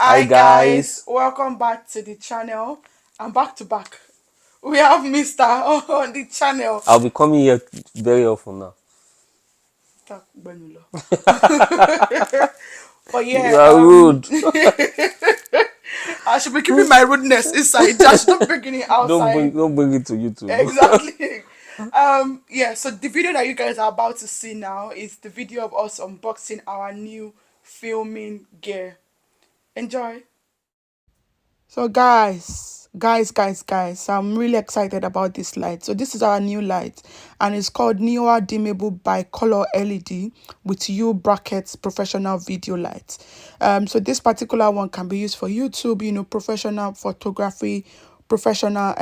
Hi Hi guys, guys. welcome back to the channel. I'm back to back. We have Mr. on the channel. I'll be coming here very often now. Tak, Gbenulo. But You yeah, are rude. I should be keeping my rudeness inside. I should not be bringing it outside. Don't bring it to YouTube. Exactly. Yeah, so the video that you guys are about to see now is the video of us unboxing our new filming gear. Enjoy. So guys, I'm really excited about this light. So this is our new light and it's called Neoa Dimmable Bicolor LED with U brackets professional video light. So this particular one can be used for YouTube, professional photography, professional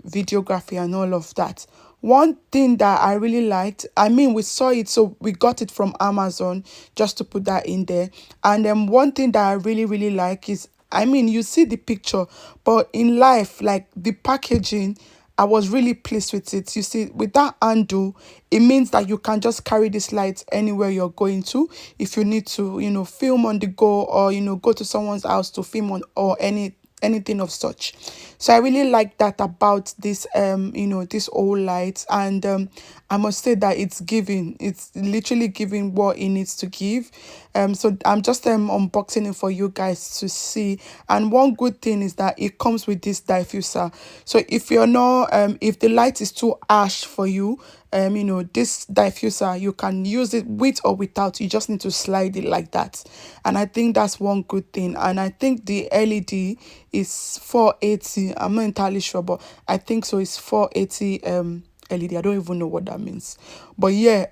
videography and all of that. One thing that I really liked, I mean, we saw it, so we got it from Amazon, just to put that in there. And then one thing that I really like is, I mean, you see the picture, but in life, like the packaging, I was really pleased with it. You see, with that handle, it means that you can just carry this light anywhere you're going to. If you need to, film on the go, or go to someone's house to film on, or anything of such. So I really like that about this this old light. And I must say that it's literally giving what it needs to give. So I'm just unboxing it for you guys to see. And one good thing is that it comes with this diffuser. So if you're not if the light is too harsh for you, this diffuser, you can use it with or without. You just need to slide it like that. And I think that's one good thing. And I think the LED is 480. I'm not entirely sure, but I think so. It's 480 LED. I don't even know what that means. But yeah,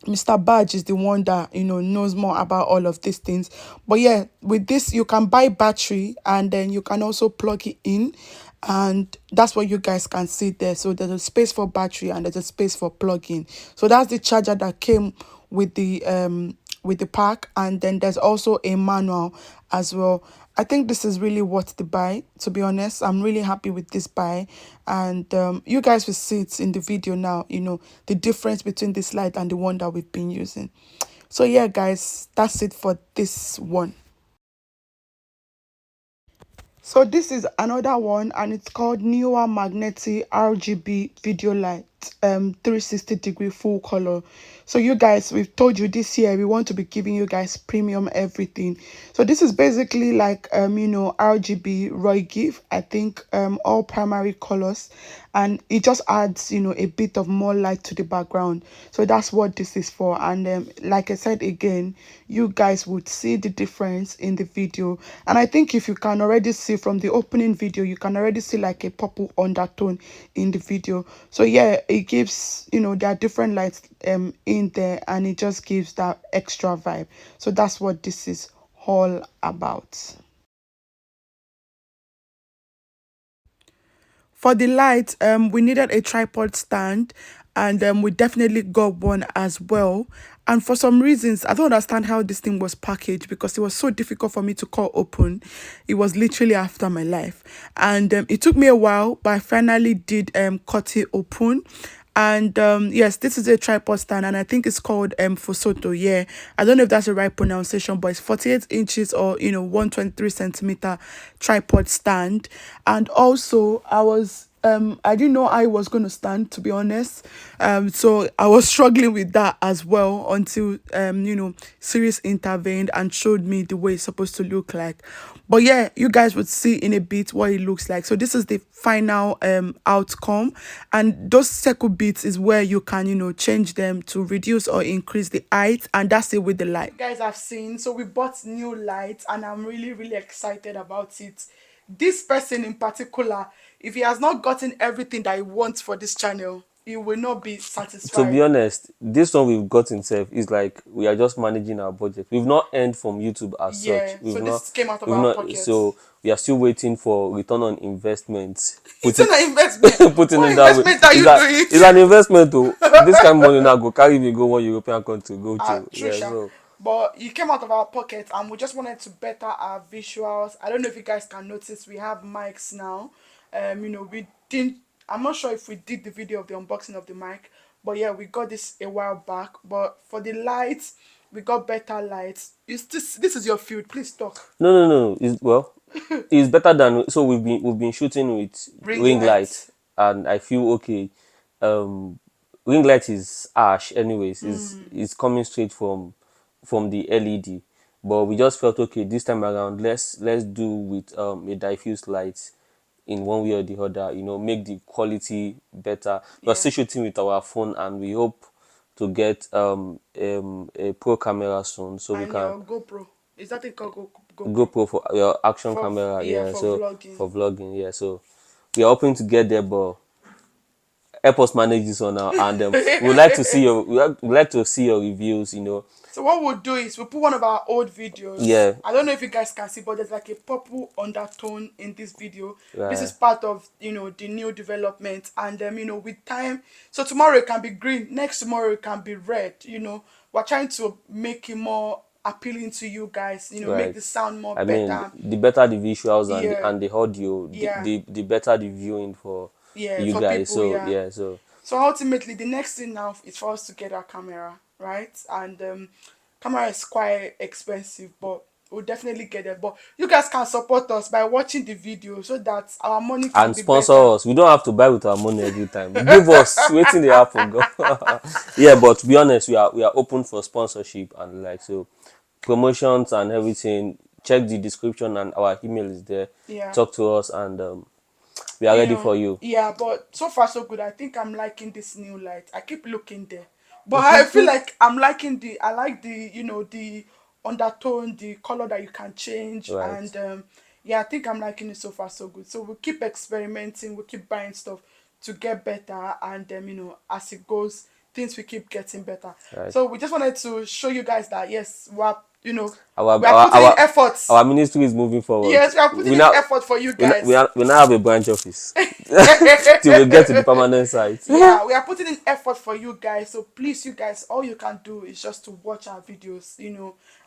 Mr. Badge is the one that knows more about all of these things. But yeah, with this you can buy battery and then you can also plug it in, and that's what you guys can see there. So there's a space for battery and there's a space for plug-in. So that's the charger that came with the pack, and then there's also a manual as well. I think this is really worth the buy, to be honest. I'm really happy with this buy. And you guys will see it in the video now, the difference between this light and the one that we've been using. So yeah, guys, that's it for this one. So this is another one, and it's called Newer Magnetic RGB Video Light 360-degree full color. So you guys, we've told you this year we want to be giving you guys premium everything. So this is basically like RGB Roy give, I think, all primary colors, and it just adds a bit of more light to the background. So that's what this is for. And like I said again, you guys would see the difference in the video. And I think if you can already see from the opening video, you can already see like a purple undertone in the video. So yeah, it gives, there are different lights in there, and it just gives that extra vibe. So that's what this is all about. For the light, we needed a tripod stand, and we definitely got one as well. And for some reasons, I don't understand how this thing was packaged, because it was so difficult for me to cut open. It was literally after my life. And it took me a while, but I finally did cut it open. And yes, this is a tripod stand, and I think it's called Fosoto. Yeah, I don't know if that's the right pronunciation, but it's 48 inches, or 123 centimeter tripod stand. And also I didn't know I was going to stand, to be honest. So I was struggling with that as well, until Sirius intervened and showed me the way it's supposed to look like. But yeah, you guys would see in a bit what it looks like. So this is the final outcome, and those circle bits is where you can change them to reduce or increase the height, and that's it with the light. You guys have seen, so we bought new lights, and I'm really excited about it. This person in particular, if he has not gotten everything that he wants for this channel, he will not be To be satisfied. honest, this one we've got itself is like we are just managing our budget. We've not earned from YouTube as such. Yeah, so this came out of We've our not. pockets. So we are still waiting for return on investment. It's Put it, an investment. putting What it that way. investment are Is you that doing? is an investment to this kind of money now go carry me go one European country go to. Yeah, Trisha. so But you came out of our pocket, and we just wanted to better our visuals. I don't know if you guys can notice, we have mics now. We didn't, I'm not sure if we did the video of the unboxing of the mic, but yeah, we got this a while back. But for the lights, we got better lights. This is your field. Please talk. No, no, no. It's better than, so we've been shooting with Ring ring light, lights. and I feel okay. Um, ring light is ash, anyways. Is coming straight from the LED, but we just felt okay this time around. Let's do with a diffuse light in one way or the other. Make the quality better. We're Yeah. still shooting with our phone, and we hope to get a pro camera soon, so we And can your GoPro. Is that thing called GoPro? GoPro for your action For camera, yeah, yeah. for So vlogging. for vlogging, yeah. So we are hoping to get there, but help us manage this one now. And we like to see your reviews. So what we'll do is we'll put one of our old videos. Yeah, I don't know if you guys can see, but there's like a purple undertone in this video. This right, is part of the new development, and with time. So tomorrow it can be green. Next tomorrow it can be red. We're trying to make it more appealing to you guys. Make right. the sound more I mean, better. the better the visuals and Yeah, the audio, the, yeah, the better the viewing for yeah. you For guys. people, So yeah. yeah, so So ultimately, the next thing now is for us to get our camera, right? And camera is quite expensive, but we'll definitely get it. But you guys can support us by watching the video so that our money can and be sponsor better. us. We don't have to buy with our money every time. Give us waiting the happen, go. Yeah, but to be honest, we are open for sponsorship and like so promotions and everything. Check the description and our email is there. Yeah. Talk to us, and we are ready for you. Yeah, but so far so good. I think I'm liking this new light. I keep looking there, but I feel like I'm liking I like the undertone, the color that you can change, Right, and yeah, I think I'm liking it so far so good. So we'll keep experimenting, we'll keep buying stuff to get better, and as it goes, things will keep getting better. right. So we just wanted to show you guys that yes, Our we are our putting in our efforts. our ministry is moving forward. Yes, we are putting We in now effort for you we now, we guys. now, we now have a branch office till we get to the permanent site. Yeah, we are putting in effort for you guys. So please, you guys, all you can do is just to watch our videos,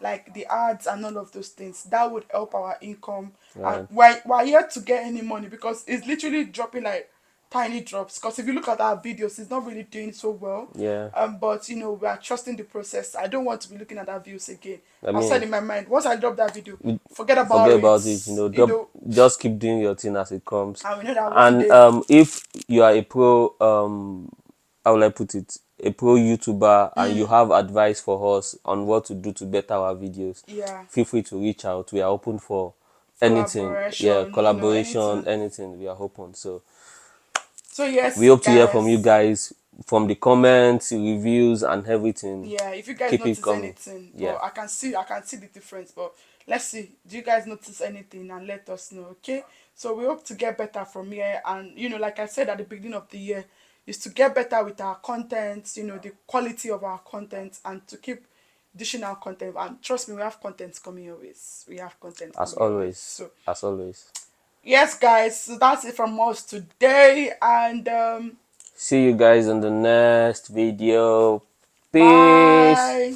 like the ads and all of those things. That would help our income. And Right. we're yet to get any money because it's literally dropping like tiny drops. Because if you look at our videos, it's not really doing so well. Yeah. But we are trusting the process. I don't want to be looking at our views again. I I've said mean, in my mind, once I drop that video, we forget about forget it. about it. You Drop, know, just keep doing your thing as it comes. and we know that one And day, if you are a pro, how will I put it? A pro YouTuber, and you have advice for us on what to do to better our videos, yeah, feel free to reach out. We are open for anything. Yeah, collaboration, collaboration, anything. anything. We are open. So So we yes, hope to hear from you guys. guys, from the comments, reviews, and everything. Yeah, if you guys Keep it notice coming. anything, Yeah. but I can see the difference. But let's see. Do you guys notice anything and let us know, okay? So we hope to get better from here, and like I said at the beginning of the year, is to get better with our content. The quality of our content, and to keep dishing our content. And trust me, we have content coming your ways. We have content As coming your ways. always. So As always. yes, guys. So that's it from us today, and See you guys in the next video. Peace. bye.